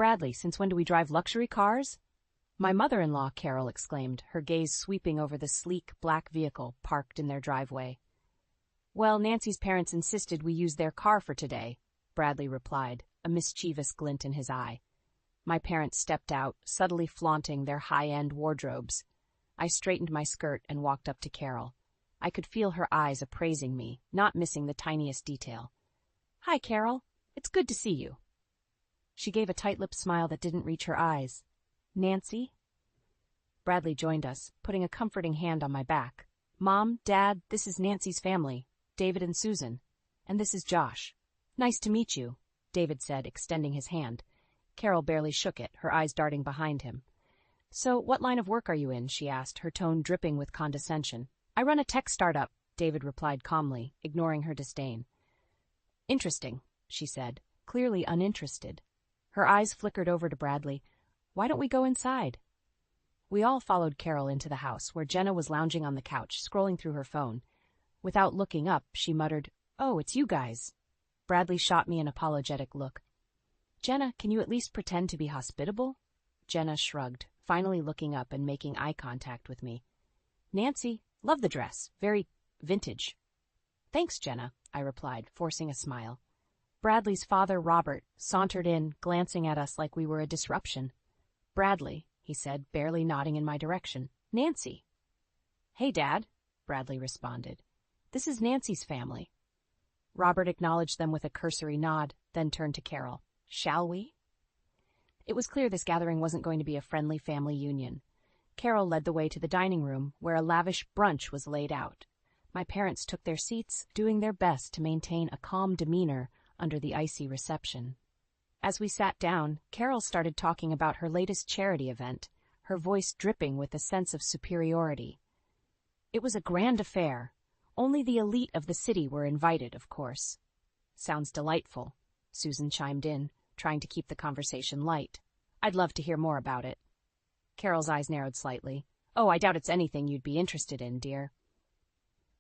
Bradley, since when do we drive luxury cars? My mother-in-law, Carol exclaimed, her gaze sweeping over the sleek, black vehicle parked in their driveway. Well, Nancy's parents insisted we use their car for today, Bradley replied, a mischievous glint in his eye. My parents stepped out, subtly flaunting their high-end wardrobes. I straightened my skirt and walked up to Carol. I could feel her eyes appraising me, not missing the tiniest detail. Hi, Carol. It's good to see you. She gave a tight-lipped smile that didn't reach her eyes. Nancy? Bradley joined us, putting a comforting hand on my back. Mom, Dad, this is Nancy's family, David and Susan. And this is Josh. Nice to meet you, David said, extending his hand. Carol barely shook it, her eyes darting behind him. So, what line of work are you in? She asked, her tone dripping with condescension. I run a tech startup, David replied calmly, ignoring her disdain. Interesting, she said, clearly uninterested. Her eyes flickered over to Bradley. Why don't we go inside? We all followed Carol into the house, where Jenna was lounging on the couch, scrolling through her phone. Without looking up, she muttered, Oh, it's you guys. Bradley shot me an apologetic look. Jenna, can you at least pretend to be hospitable? Jenna shrugged, finally looking up and making eye contact with me. Nancy, love the dress. Very vintage. Thanks, Jenna, I replied, forcing a smile. Bradley's father, Robert, sauntered in, glancing at us like we were a disruption. Bradley, he said, barely nodding in my direction. Nancy. Hey, Dad, Bradley responded. This is Nancy's family. Robert acknowledged them with a cursory nod, then turned to Carol. Shall we? It was clear this gathering wasn't going to be a friendly family union. Carol led the way to the dining room, where a lavish brunch was laid out. My parents took their seats, doing their best to maintain a calm demeanor under the icy reception. As we sat down, Carol started talking about her latest charity event, her voice dripping with a sense of superiority. It was a grand affair. Only the elite of the city were invited, of course. Sounds delightful, Susan chimed in, trying to keep the conversation light. I'd love to hear more about it. Carol's eyes narrowed slightly. Oh, I doubt it's anything you'd be interested in, dear.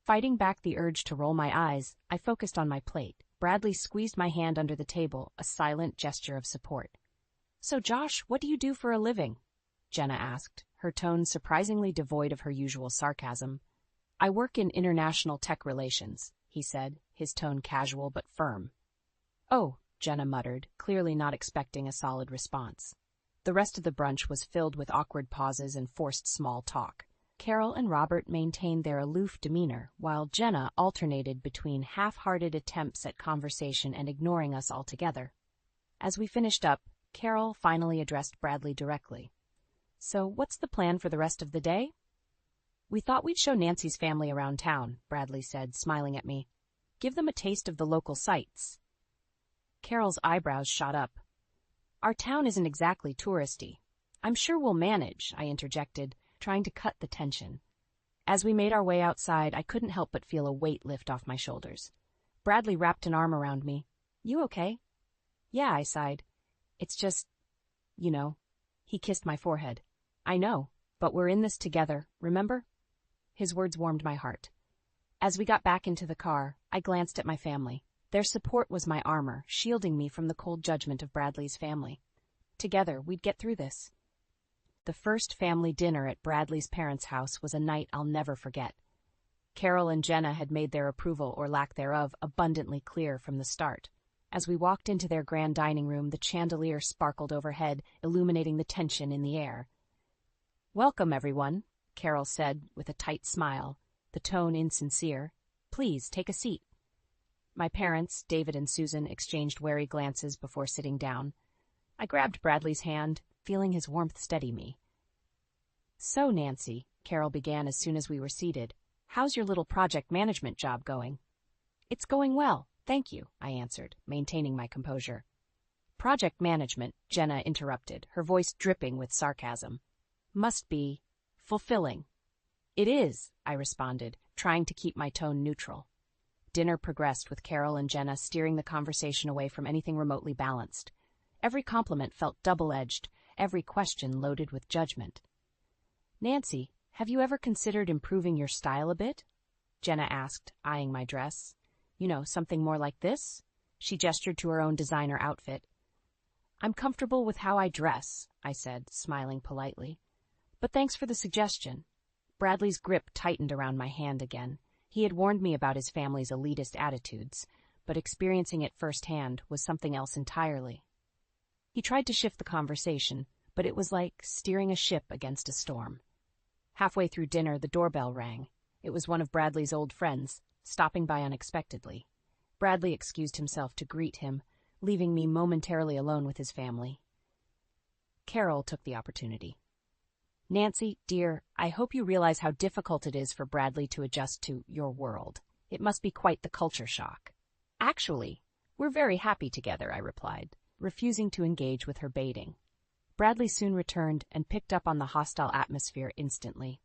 Fighting back the urge to roll my eyes, I focused on my plate. Bradley squeezed my hand under the table, a silent gesture of support. So, Josh, what do you do for a living? Jenna asked, her tone surprisingly devoid of her usual sarcasm. I work in international tech relations, he said, his tone casual but firm. Oh, Jenna muttered, clearly not expecting a solid response. The rest of the brunch was filled with awkward pauses and forced small talk. Carol and Robert maintained their aloof demeanor, while Jenna alternated between half-hearted attempts at conversation and ignoring us altogether. As we finished up, Carol finally addressed Bradley directly. So, what's the plan for the rest of the day? We thought we'd show Nancy's family around town, Bradley said, smiling at me. Give them a taste of the local sights. Carol's eyebrows shot up. Our town isn't exactly touristy. I'm sure we'll manage, I interjected, trying to cut the tension. As we made our way outside, I couldn't help but feel a weight lift off my shoulders. Bradley wrapped an arm around me. You okay? Yeah, I sighed. It's just, you know. He kissed my forehead. I know, but we're in this together, remember? His words warmed my heart. As we got back into the car, I glanced at my family. Their support was my armor, shielding me from the cold judgment of Bradley's family. Together, we'd get through this. The first family dinner at Bradley's parents' house was a night I'll never forget. Carol and Jenna had made their approval, or lack thereof, abundantly clear from the start. As we walked into their grand dining room, the chandelier sparkled overhead, illuminating the tension in the air. Welcome, everyone, Carol said with a tight smile, the tone insincere. Please, take a seat. My parents, David and Susan, exchanged wary glances before sitting down. I grabbed Bradley's hand, feeling his warmth steady me. So, Nancy, Carol began as soon as we were seated, how's your little project management job going? It's going well, thank you, I answered, maintaining my composure. Project management, Jenna interrupted, her voice dripping with sarcasm. Must be fulfilling. It is, I responded, trying to keep my tone neutral. Dinner progressed with Carol and Jenna steering the conversation away from anything remotely balanced. Every compliment felt double-edged, every question loaded with judgment. Nancy, have you ever considered improving your style a bit? Jenna asked, eyeing my dress. You know, something more like this? She gestured to her own designer outfit. I'm comfortable with how I dress, I said, smiling politely. But thanks for the suggestion. Bradley's grip tightened around my hand again. He had warned me about his family's elitist attitudes, but experiencing it firsthand was something else entirely. He tried to shift the conversation, but it was like steering a ship against a storm. Halfway through dinner, the doorbell rang. It was one of Bradley's old friends, stopping by unexpectedly. Bradley excused himself to greet him, leaving me momentarily alone with his family. Carol took the opportunity. Nancy, dear, I hope you realize how difficult it is for Bradley to adjust to your world. It must be quite the culture shock. Actually, we're very happy together, I replied, refusing to engage with her baiting. Bradley soon returned and picked up on the hostile atmosphere instantly.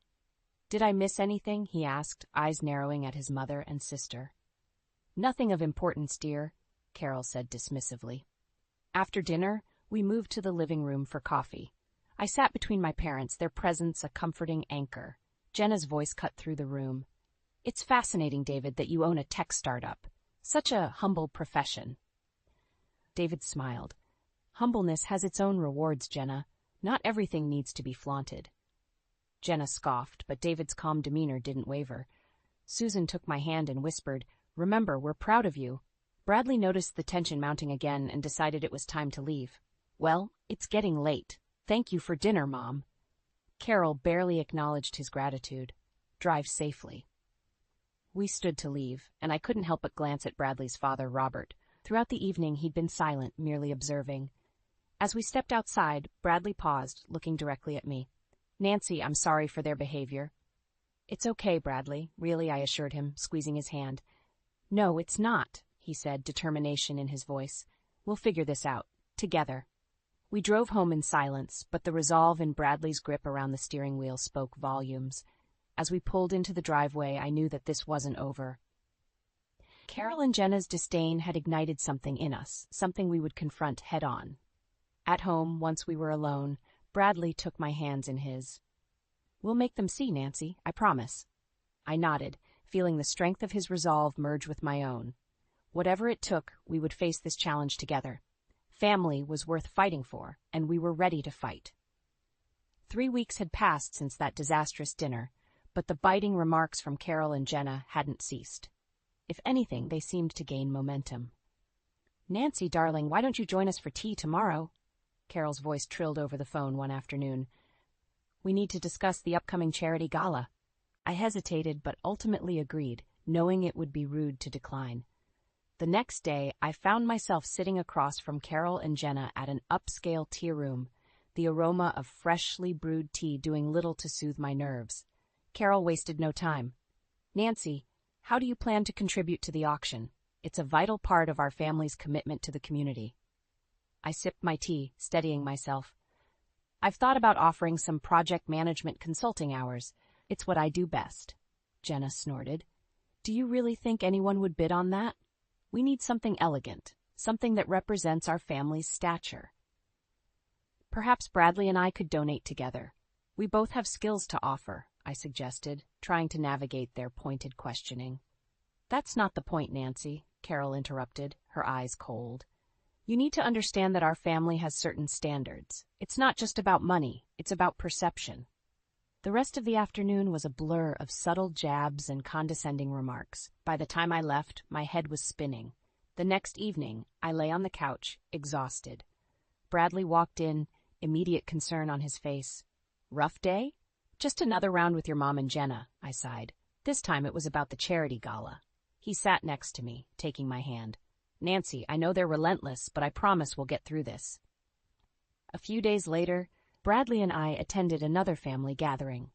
Did I miss anything? He asked, eyes narrowing at his mother and sister. Nothing of importance, dear, Carol said dismissively. After dinner, we moved to the living room for coffee. I sat between my parents, their presence a comforting anchor. Jenna's voice cut through the room. It's fascinating, David, that you own a tech startup. Such a humble profession. David smiled. Humbleness has its own rewards, Jenna. Not everything needs to be flaunted. Jenna scoffed, but David's calm demeanor didn't waver. Susan took my hand and whispered, Remember, we're proud of you. Bradley noticed the tension mounting again and decided it was time to leave. Well, it's getting late. Thank you for dinner, Mom. Carol barely acknowledged his gratitude. Drive safely. We stood to leave, and I couldn't help but glance at Bradley's father, Robert. Throughout the evening, he'd been silent, merely observing. As we stepped outside, Bradley paused, looking directly at me. Nancy, I'm sorry for their behavior. It's okay, Bradley, really, I assured him, squeezing his hand. No, it's not, he said, determination in his voice. We'll figure this out, together. We drove home in silence, but the resolve in Bradley's grip around the steering wheel spoke volumes. As we pulled into the driveway, I knew that this wasn't over. Carol and Jenna's disdain had ignited something in us, something we would confront head-on. At home, once we were alone, Bradley took my hands in his. We'll make them see, Nancy, I promise. I nodded, feeling the strength of his resolve merge with my own. Whatever it took, we would face this challenge together. Family was worth fighting for, and we were ready to fight. 3 weeks had passed since that disastrous dinner, but the biting remarks from Carol and Jenna hadn't ceased. If anything, they seemed to gain momentum. Nancy, darling, why don't you join us for tea tomorrow? Carol's voice trilled over the phone one afternoon. We need to discuss the upcoming charity gala. I hesitated, but ultimately agreed, knowing it would be rude to decline. The next day, I found myself sitting across from Carol and Jenna at an upscale tea room, the aroma of freshly brewed tea doing little to soothe my nerves. Carol wasted no time. Nancy, how do you plan to contribute to the auction? It's a vital part of our family's commitment to the community. I sipped my tea, steadying myself. I've thought about offering some project management consulting hours. It's what I do best. Jenna snorted. Do you really think anyone would bid on that? We need something elegant, something that represents our family's stature. Perhaps Bradley and I could donate together. We both have skills to offer, I suggested, trying to navigate their pointed questioning. That's not the point, Nancy, Carol interrupted, her eyes cold. You need to understand that our family has certain standards. It's not just about money, it's about perception. The rest of the afternoon was a blur of subtle jabs and condescending remarks. By the time I left, my head was spinning. The next evening, I lay on the couch, exhausted. Bradley walked in, immediate concern on his face. Rough day? Just another round with your mom and Jenna, I sighed. This time it was about the charity gala. He sat next to me, taking my hand. Nancy, I know they're relentless, but I promise we'll get through this. A few days later, Bradley and I attended another family gathering.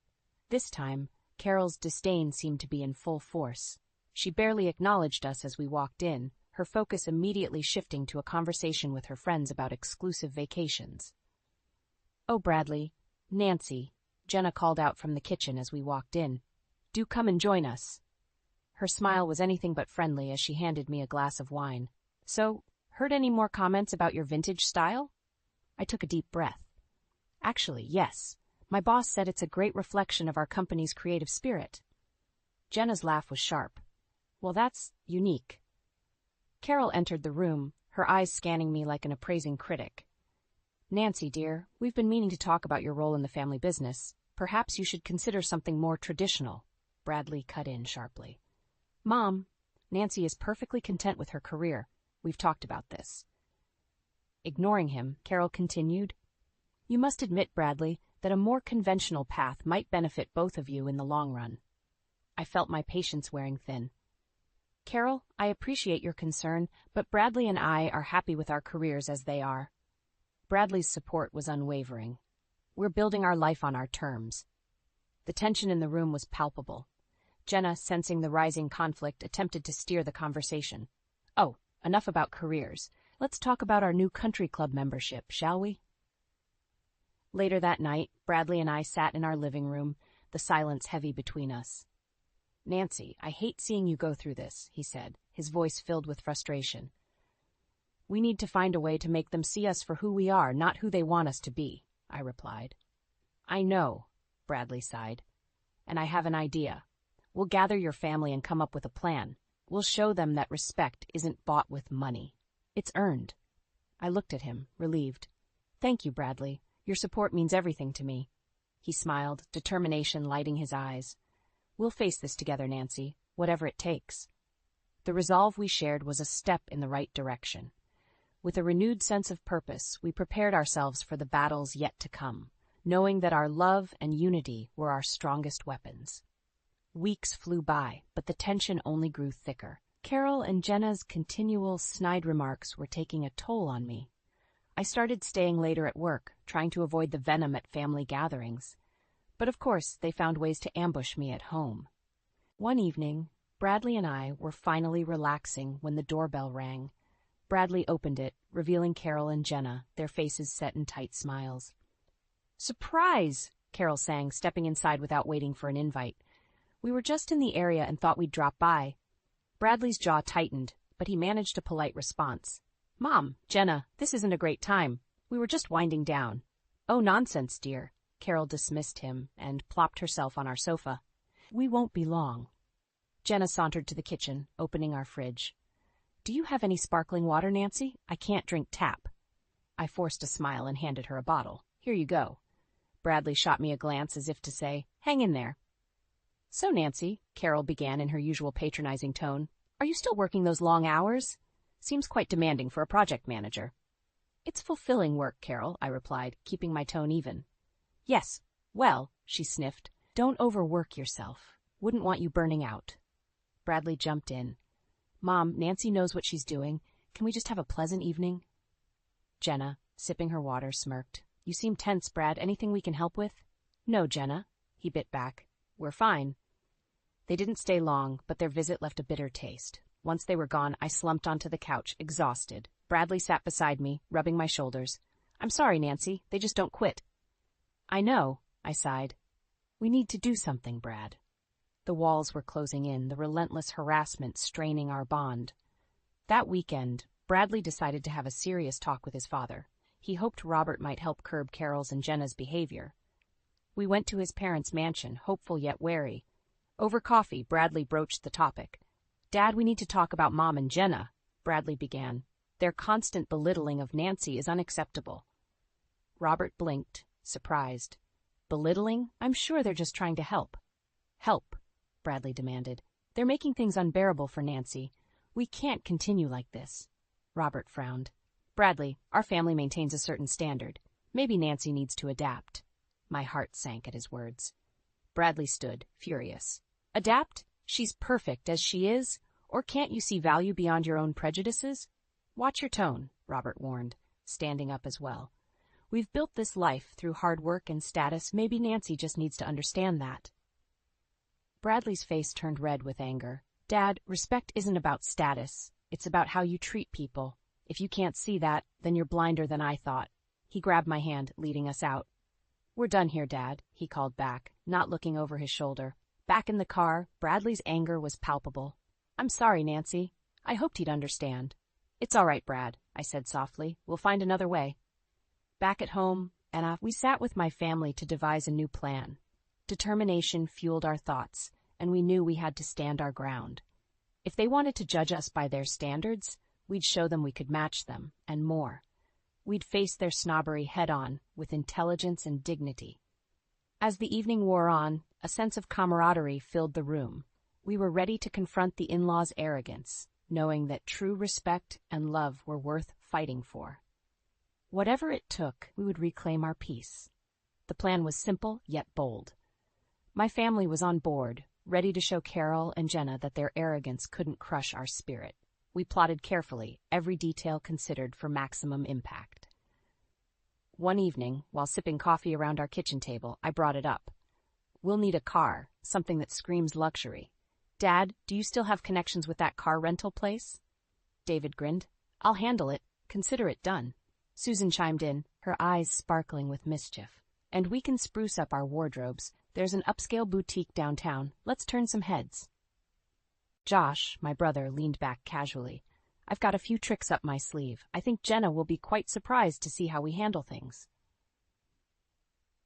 This time, Carol's disdain seemed to be in full force. She barely acknowledged us as we walked in, her focus immediately shifting to a conversation with her friends about exclusive vacations. Oh, Bradley, Nancy, Jenna called out from the kitchen as we walked in. Do come and join us. Her smile was anything but friendly as she handed me a glass of wine. So, heard any more comments about your vintage style? I took a deep breath. Actually, yes. My boss said it's a great reflection of our company's creative spirit. Jenna's laugh was sharp. Well, that's unique. Carol entered the room, her eyes scanning me like an appraising critic. Nancy, dear, we've been meaning to talk about your role in the family business. Perhaps you should consider something more traditional. Bradley cut in sharply. Mom, Nancy is perfectly content with her career. We've talked about this. Ignoring him, Carol continued, You must admit, Bradley, that a more conventional path might benefit both of you in the long run. I felt my patience wearing thin. Carol, I appreciate your concern, but Bradley and I are happy with our careers as they are. Bradley's support was unwavering. We're building our life on our terms. The tension in the room was palpable. Jenna, sensing the rising conflict, attempted to steer the conversation. Oh, enough about careers. Let's talk about our new country club membership, shall we? Later that night, Bradley and I sat in our living room, the silence heavy between us. Nancy, I hate seeing you go through this, he said, his voice filled with frustration. We need to find a way to make them see us for who we are, not who they want us to be, I replied. I know, Bradley sighed. And I have an idea. We'll gather your family and come up with a plan. We'll show them that respect isn't bought with money. It's earned. I looked at him, relieved. Thank you, Bradley. Your support means everything to me. He smiled, determination lighting his eyes. We'll face this together, Nancy, whatever it takes. The resolve we shared was a step in the right direction. With a renewed sense of purpose, we prepared ourselves for the battles yet to come, knowing that our love and unity were our strongest weapons. Weeks flew by, but the tension only grew thicker. Carol and Jenna's continual snide remarks were taking a toll on me. I started staying later at work, trying to avoid the venom at family gatherings. But of course, they found ways to ambush me at home. One evening, Bradley and I were finally relaxing when the doorbell rang. Bradley opened it, revealing Carol and Jenna, their faces set in tight smiles. Surprise! Carol sang, stepping inside without waiting for an invite. We were just in the area and thought we'd drop by. Bradley's jaw tightened, but he managed a polite response. Mom, Jenna, this isn't a great time. We were just winding down. Oh, nonsense, dear. Carol dismissed him and plopped herself on our sofa. We won't be long. Jenna sauntered to the kitchen, opening our fridge. Do you have any sparkling water, Nancy? I can't drink tap. I forced a smile and handed her a bottle. Here you go. Bradley shot me a glance as if to say, hang in there. So, Nancy, Carol began in her usual patronizing tone, are you still working those long hours? Seems quite demanding for a project manager. It's fulfilling work, Carol, I replied, keeping my tone even. Yes, well, she sniffed, don't overwork yourself. Wouldn't want you burning out. Bradley jumped in. Mom, Nancy knows what she's doing. Can we just have a pleasant evening? Jenna, sipping her water, smirked. You seem tense, Brad. Anything we can help with? No, Jenna, he bit back. We're fine. They didn't stay long, but their visit left a bitter taste. Once they were gone, I slumped onto the couch, exhausted. Bradley sat beside me, rubbing my shoulders. I'm sorry, Nancy. They just don't quit. I know, I sighed. We need to do something, Brad. The walls were closing in, the relentless harassment straining our bond. That weekend, Bradley decided to have a serious talk with his father. He hoped Robert might help curb Carol's and Jenna's behavior. We went to his parents' mansion, hopeful yet wary. Over coffee, Bradley broached the topic. Dad, we need to talk about Mom and Jenna, Bradley began. Their constant belittling of Nancy is unacceptable. Robert blinked, surprised. Belittling? I'm sure they're just trying to help. Help, Bradley demanded. They're making things unbearable for Nancy. We can't continue like this. Robert frowned. Bradley, our family maintains a certain standard. Maybe Nancy needs to adapt. My heart sank at his words. Bradley stood, furious. Adapt? She's perfect as she is? Or can't you see value beyond your own prejudices? Watch your tone, Robert warned, standing up as well. We've built this life through hard work and status. Maybe Nancy just needs to understand that. Bradley's face turned red with anger. Dad, respect isn't about status. It's about how you treat people. If you can't see that, then you're blinder than I thought. He grabbed my hand, leading us out. We're done here, Dad, he called back, not looking over his shoulder. Back in the car, Bradley's anger was palpable. I'm sorry, Nancy. I hoped he'd understand. It's all right, Brad, I said softly. We'll find another way. Back at home, we sat with my family to devise a new plan. Determination fueled our thoughts, and we knew we had to stand our ground. If they wanted to judge us by their standards, we'd show them we could match them, and more. We'd face their snobbery head-on, with intelligence and dignity. As the evening wore on, a sense of camaraderie filled the room. We were ready to confront the in-laws' arrogance, knowing that true respect and love were worth fighting for. Whatever it took, we would reclaim our peace. The plan was simple yet bold. My family was on board, ready to show Carol and Jenna that their arrogance couldn't crush our spirit. We plotted carefully, every detail considered for maximum impact. One evening, while sipping coffee around our kitchen table, I brought it up. We'll need a car, something that screams luxury. Dad, do you still have connections with that car rental place? David grinned. I'll handle it. Consider it done. Susan chimed in, her eyes sparkling with mischief. And we can spruce up our wardrobes. There's an upscale boutique downtown. Let's turn some heads. Josh, my brother, leaned back casually. I've got a few tricks up my sleeve. I think Jenna will be quite surprised to see how we handle things.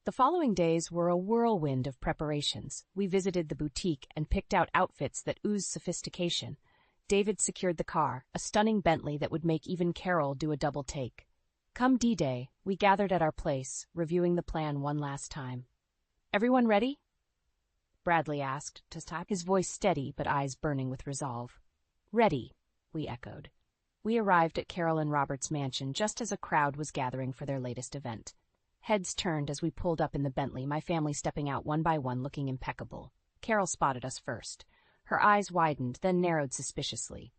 The following days were a whirlwind of preparations. We visited the boutique and picked out outfits that oozed sophistication. David secured the car, a stunning Bentley that would make even Carol do a double take. Come D-Day, we gathered at our place, reviewing the plan one last time. Everyone ready? Bradley asked, his voice steady but eyes burning with resolve. Ready, we echoed. We arrived at Carol and Robert's mansion just as a crowd was gathering for their latest event. Heads turned as we pulled up in the Bentley, my family stepping out one by one looking impeccable. Carol spotted us first. Her eyes widened, then narrowed suspiciously.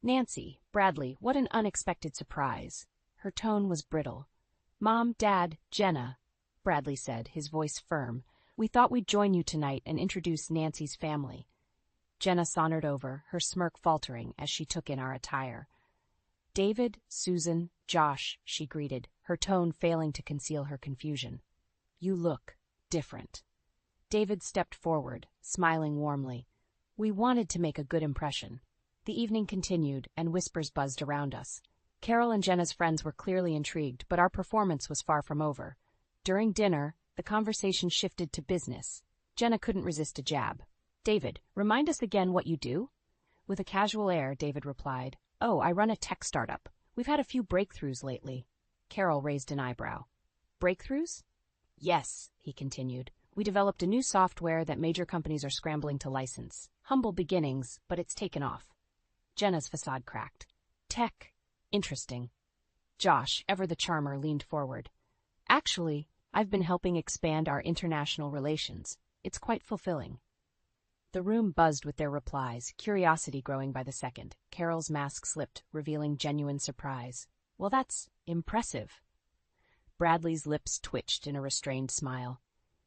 Nancy, Bradley, what an unexpected surprise. Her tone was brittle. Mom, Dad, Jenna, Bradley said, his voice firm. We thought we'd join you tonight and introduce Nancy's family. Jenna sauntered over, her smirk faltering as she took in our attire. David, Susan, Josh, she greeted, her tone failing to conceal her confusion. You look different. David stepped forward, smiling warmly. We wanted to make a good impression. The evening continued, and whispers buzzed around us. Carol and Jenna's friends were clearly intrigued, but our performance was far from over. During dinner, the conversation shifted to business. Jenna couldn't resist a jab. David, remind us again what you do? With a casual air, David replied, Oh, I run a tech startup. We've had a few breakthroughs lately. Carol raised an eyebrow. Breakthroughs? Yes, he continued. We developed a new software that major companies are scrambling to license. Humble beginnings, but it's taken off. Jenna's facade cracked. Tech. Interesting. Josh, ever the charmer, leaned forward. Actually, I've been helping expand our international relations. It's quite fulfilling. The room buzzed with their replies, curiosity growing by the second. Carol's mask slipped, revealing genuine surprise. Well, that's impressive. Bradley's lips twitched in a restrained smile.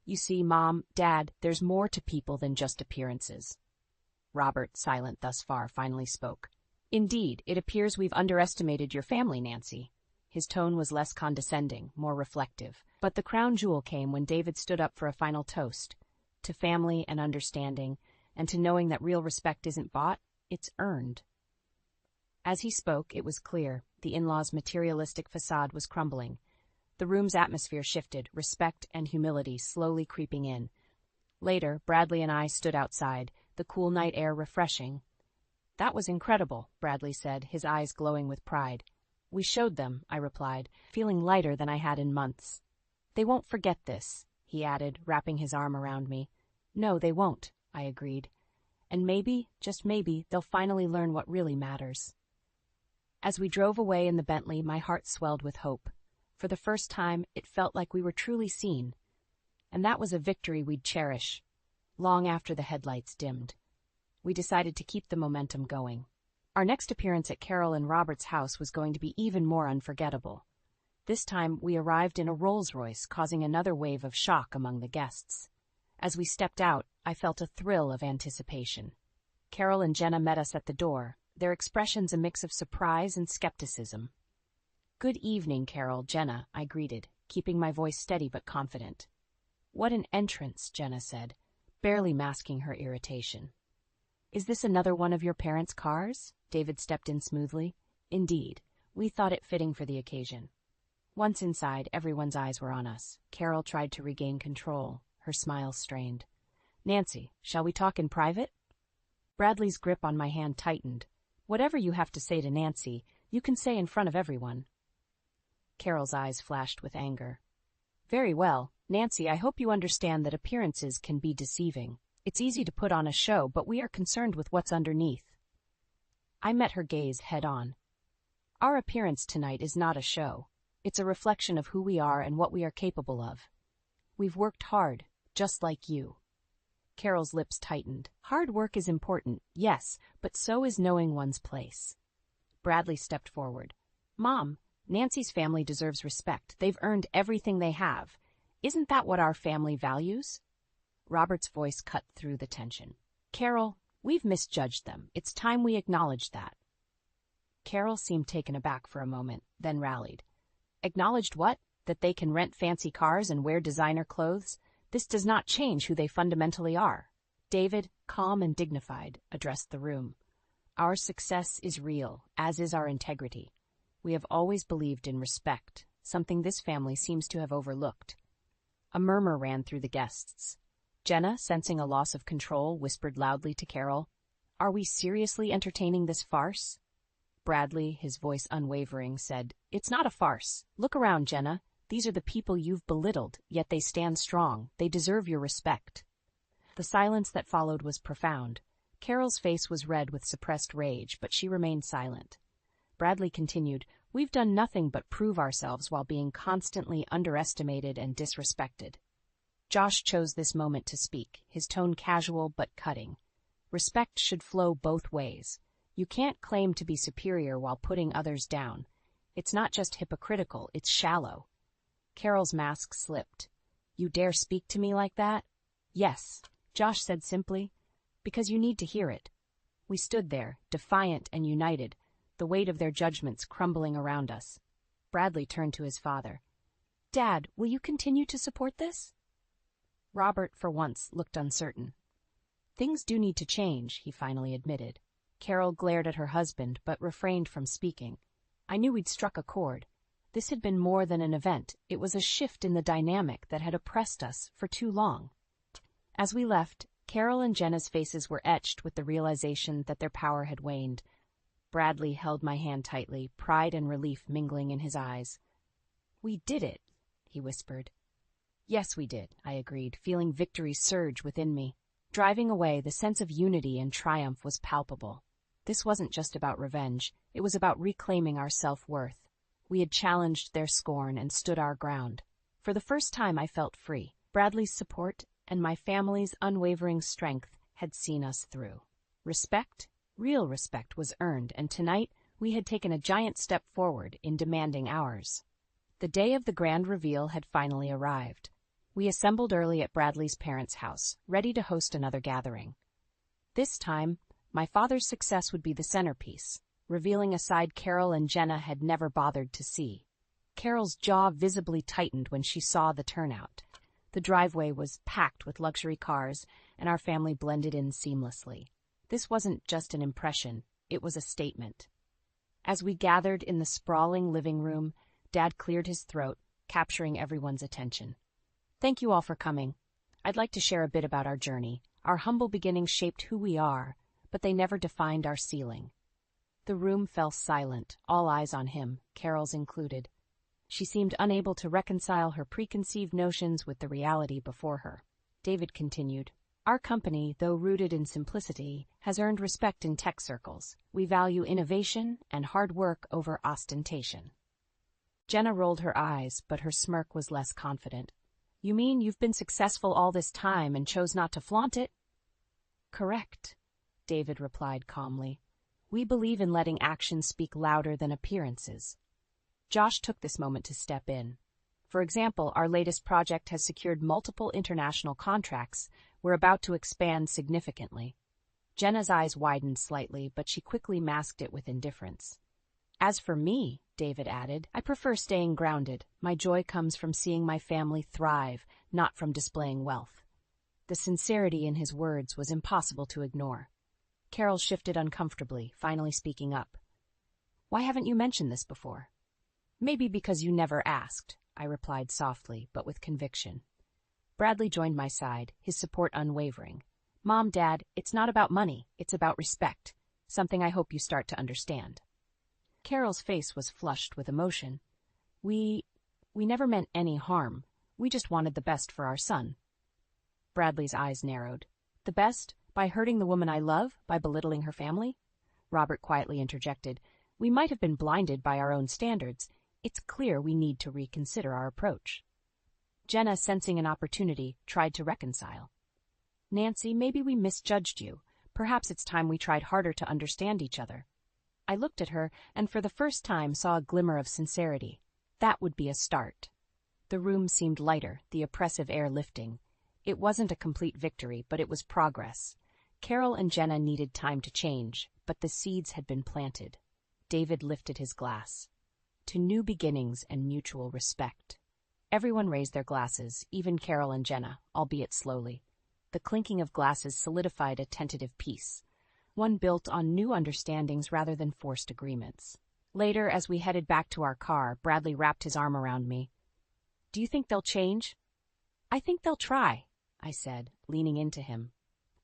You see, Mom, Dad, there's more to people than just appearances. Robert, silent thus far, finally spoke. Indeed, it appears we've underestimated your family, Nancy. His tone was less condescending, more reflective. But the crown jewel came when David stood up for a final toast. To family and understanding, and to knowing that real respect isn't bought, it's earned. As he spoke, it was clear. The in-laws' materialistic facade was crumbling. The room's atmosphere shifted, respect and humility slowly creeping in. Later, Bradley and I stood outside, the cool night air refreshing. That was incredible, Bradley said, his eyes glowing with pride. We showed them, I replied, feeling lighter than I had in months. They won't forget this, he added, wrapping his arm around me. No, they won't, I agreed. And maybe, just maybe, they'll finally learn what really matters. As we drove away in the Bentley, my heart swelled with hope. For the first time, it felt like we were truly seen. And that was a victory we'd cherish, long after the headlights dimmed. We decided to keep the momentum going. Our next appearance at Carol and Robert's house was going to be even more unforgettable. This time, we arrived in a Rolls-Royce, causing another wave of shock among the guests. As we stepped out, I felt a thrill of anticipation. Carol and Jenna met us at the door, their expressions a mix of surprise and skepticism. Good evening, Carol, Jenna, I greeted, keeping my voice steady but confident. What an entrance, Jenna said, barely masking her irritation. Is this another one of your parents' cars? David stepped in smoothly. Indeed, we thought it fitting for the occasion. Once inside, everyone's eyes were on us. Carol tried to regain control, her smile strained. Nancy, shall we talk in private? Bradley's grip on my hand tightened. Whatever you have to say to Nancy, you can say in front of everyone. Carol's eyes flashed with anger. Very well, Nancy, I hope you understand that appearances can be deceiving. It's easy to put on a show, but we are concerned with what's underneath. I met her gaze head on. Our appearance tonight is not a show. It's a reflection of who we are and what we are capable of. We've worked hard, just like you. Carol's lips tightened. Hard work is important, yes, but so is knowing one's place. Bradley stepped forward. Mom, Nancy's family deserves respect. They've earned everything they have. Isn't that what our family values? Robert's voice cut through the tension. Carol, we've misjudged them. It's time we acknowledge that. Carol seemed taken aback for a moment, then rallied. Acknowledged what? That they can rent fancy cars and wear designer clothes? This does not change who they fundamentally are. David, calm and dignified, addressed the room. Our success is real, as is our integrity. We have always believed in respect, something this family seems to have overlooked. A murmur ran through the guests. Jenna, sensing a loss of control, whispered loudly to Carol, Are we seriously entertaining this farce? Bradley, his voice unwavering, said, It's not a farce. Look around, Jenna. These are the people you've belittled, yet they stand strong. They deserve your respect. The silence that followed was profound. Carol's face was red with suppressed rage, but she remained silent. Bradley continued, We've done nothing but prove ourselves while being constantly underestimated and disrespected. Josh chose this moment to speak, his tone casual but cutting. Respect should flow both ways. You can't claim to be superior while putting others down. It's not just hypocritical, it's shallow. Carol's mask slipped. You dare speak to me like that? Yes, Josh said simply, because you need to hear it. We stood there, defiant and united, the weight of their judgments crumbling around us. Bradley turned to his father. Dad, will you continue to support this? Robert, for once, looked uncertain. Things do need to change, he finally admitted. Carol glared at her husband, but refrained from speaking. I knew we'd struck a chord. This had been more than an event. It was a shift in the dynamic that had oppressed us for too long. As we left, Carol and Jenna's faces were etched with the realization that their power had waned. Bradley held my hand tightly, pride and relief mingling in his eyes. We did it, he whispered. Yes, we did, I agreed, feeling victory surge within me. Driving away, the sense of unity and triumph was palpable. This wasn't just about revenge. It was about reclaiming our self-worth. We had challenged their scorn and stood our ground. For the first time, I felt free. Bradley's support and my family's unwavering strength had seen us through. Respect, real respect, was earned, and tonight we had taken a giant step forward in demanding ours. The day of the grand reveal had finally arrived. We assembled early at Bradley's parents' house, ready to host another gathering. This time, my father's success would be the centerpiece, revealing a side Carol and Jenna had never bothered to see. Carol's jaw visibly tightened when she saw the turnout. The driveway was packed with luxury cars, and our family blended in seamlessly. This wasn't just an impression, it was a statement. As we gathered in the sprawling living room, Dad cleared his throat, capturing everyone's attention. Thank you all for coming. I'd like to share a bit about our journey. Our humble beginnings shaped who we are, but they never defined our ceiling. The room fell silent, all eyes on him, Carol's included. She seemed unable to reconcile her preconceived notions with the reality before her. David continued, Our company, though rooted in simplicity, has earned respect in tech circles. We value innovation and hard work over ostentation. Jenna rolled her eyes, but her smirk was less confident. You mean you've been successful all this time and chose not to flaunt it? Correct, David replied calmly. We believe in letting actions speak louder than appearances. Josh took this moment to step in. For example, our latest project has secured multiple international contracts. We're about to expand significantly. Jenna's eyes widened slightly, but she quickly masked it with indifference. As for me, David added, I prefer staying grounded. My joy comes from seeing my family thrive, not from displaying wealth. The sincerity in his words was impossible to ignore. Carol shifted uncomfortably, finally speaking up. Why haven't you mentioned this before? Maybe because you never asked, I replied softly, but with conviction. Bradley joined my side, his support unwavering. Mom, Dad, it's not about money, it's about respect, something I hope you start to understand. Carol's face was flushed with emotion. We never meant any harm. We just wanted the best for our son." Bradley's eyes narrowed. "The best? By hurting the woman I love? By belittling her family?" Robert quietly interjected. "We might have been blinded by our own standards. It's clear we need to reconsider our approach." Jenna, sensing an opportunity, tried to reconcile. "Nancy, maybe we misjudged you. Perhaps it's time we tried harder to understand each other." I looked at her and for the first time saw a glimmer of sincerity. That would be a start. The room seemed lighter, the oppressive air lifting. It wasn't a complete victory, but it was progress. Carol and Jenna needed time to change, but the seeds had been planted. David lifted his glass. "To new beginnings and mutual respect." Everyone raised their glasses, even Carol and Jenna, albeit slowly. The clinking of glasses solidified a tentative peace, one built on new understandings rather than forced agreements. Later, as we headed back to our car, Bradley wrapped his arm around me. "Do you think they'll change?" "I think they'll try," I said, leaning into him.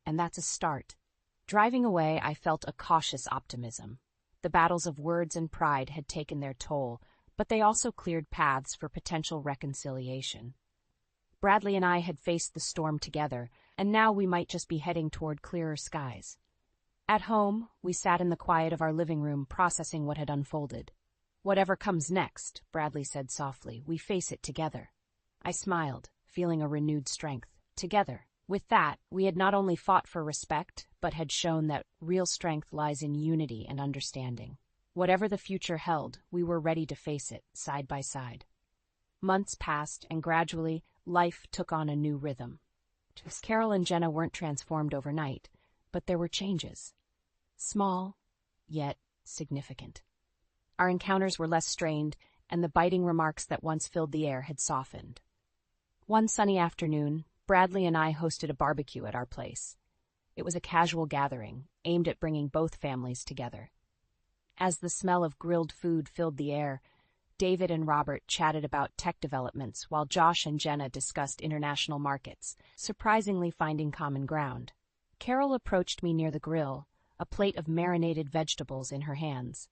"And that's a start." Driving away, I felt a cautious optimism. The battles of words and pride had taken their toll, but they also cleared paths for potential reconciliation. Bradley and I had faced the storm together, and now we might just be heading toward clearer skies. At home, we sat in the quiet of our living room processing what had unfolded. "Whatever comes next," Bradley said softly, "we face it together." I smiled, feeling a renewed strength. Together. With that, we had not only fought for respect, but had shown that real strength lies in unity and understanding. Whatever the future held, we were ready to face it, side by side. Months passed, and gradually, life took on a new rhythm. Carol and Jenna weren't transformed overnight, but there were changes. Small, yet significant. Our encounters were less strained, and the biting remarks that once filled the air had softened. One sunny afternoon, Bradley and I hosted a barbecue at our place. It was a casual gathering, aimed at bringing both families together. As the smell of grilled food filled the air, David and Robert chatted about tech developments while Josh and Jenna discussed international markets, surprisingly finding common ground. Carol approached me near the grill, a plate of marinated vegetables in her hands.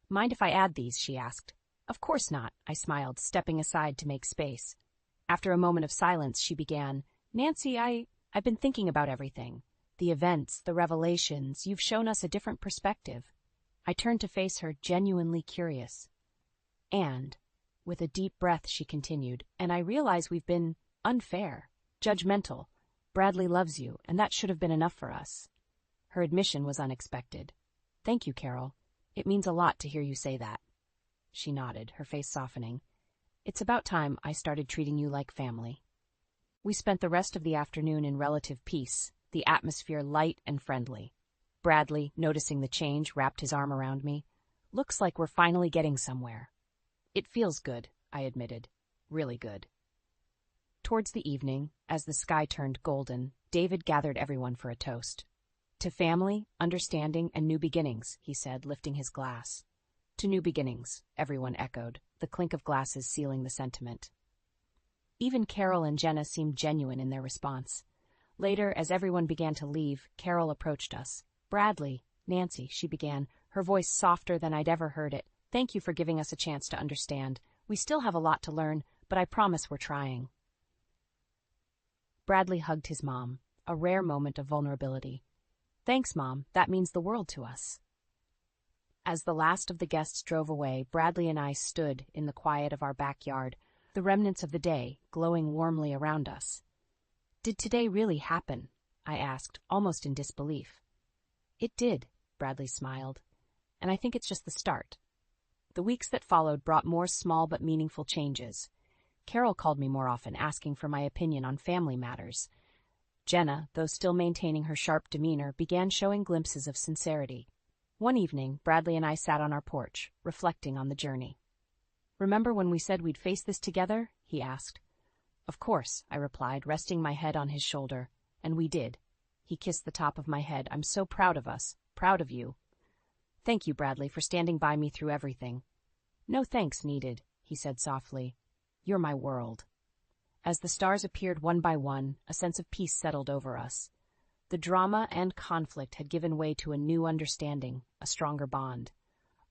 "Mind if I add these?" she asked. "Of course not," I smiled, stepping aside to make space. After a moment of silence, she began, "Nancy, I've been thinking about everything. The events, the revelations, you've shown us a different perspective." I turned to face her, genuinely curious. "And," with a deep breath she continued, "and I realize we've been unfair, judgmental. Bradley loves you, and that should have been enough for us." Her admission was unexpected. "Thank you, Carol. It means a lot to hear you say that." She nodded, her face softening. "It's about time I started treating you like family." We spent the rest of the afternoon in relative peace, the atmosphere light and friendly. Bradley, noticing the change, wrapped his arm around me. "Looks like we're finally getting somewhere." "It feels good," I admitted. "Really good." Towards the evening, as the sky turned golden, David gathered everyone for a toast. "To family, understanding, and new beginnings," he said, lifting his glass. "To new beginnings," everyone echoed, the clink of glasses sealing the sentiment. Even Carol and Jenna seemed genuine in their response. Later, as everyone began to leave, Carol approached us. "Bradley, Nancy," she began, her voice softer than I'd ever heard it. "Thank you for giving us a chance to understand. We still have a lot to learn, but I promise we're trying." Bradley hugged his mom, a rare moment of vulnerability. "Thanks, Mom. That means the world to us." As the last of the guests drove away, Bradley and I stood in the quiet of our backyard, the remnants of the day glowing warmly around us. "Did today really happen?" I asked, almost in disbelief. "It did," Bradley smiled, "and I think it's just the start." The weeks that followed brought more small but meaningful changes. Carol called me more often, asking for my opinion on family matters. Jenna, though still maintaining her sharp demeanor, began showing glimpses of sincerity. One evening, Bradley and I sat on our porch, reflecting on the journey. "Remember when we said we'd face this together?" he asked. "Of course," I replied, resting my head on his shoulder. "And we did." He kissed the top of my head. "I'm so proud of us. Proud of you." "Thank you, Bradley, for standing by me through everything." "No thanks needed," he said softly. "You're my world." As the stars appeared one by one, a sense of peace settled over us. The drama and conflict had given way to a new understanding, a stronger bond.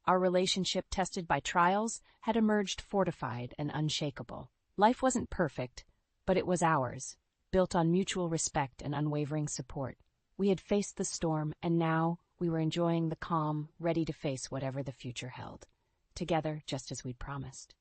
Our relationship, tested by trials, had emerged fortified and unshakable. Life wasn't perfect, but it was ours, built on mutual respect and unwavering support. We had faced the storm, and now we were enjoying the calm, ready to face whatever the future held. Together, just as we'd promised.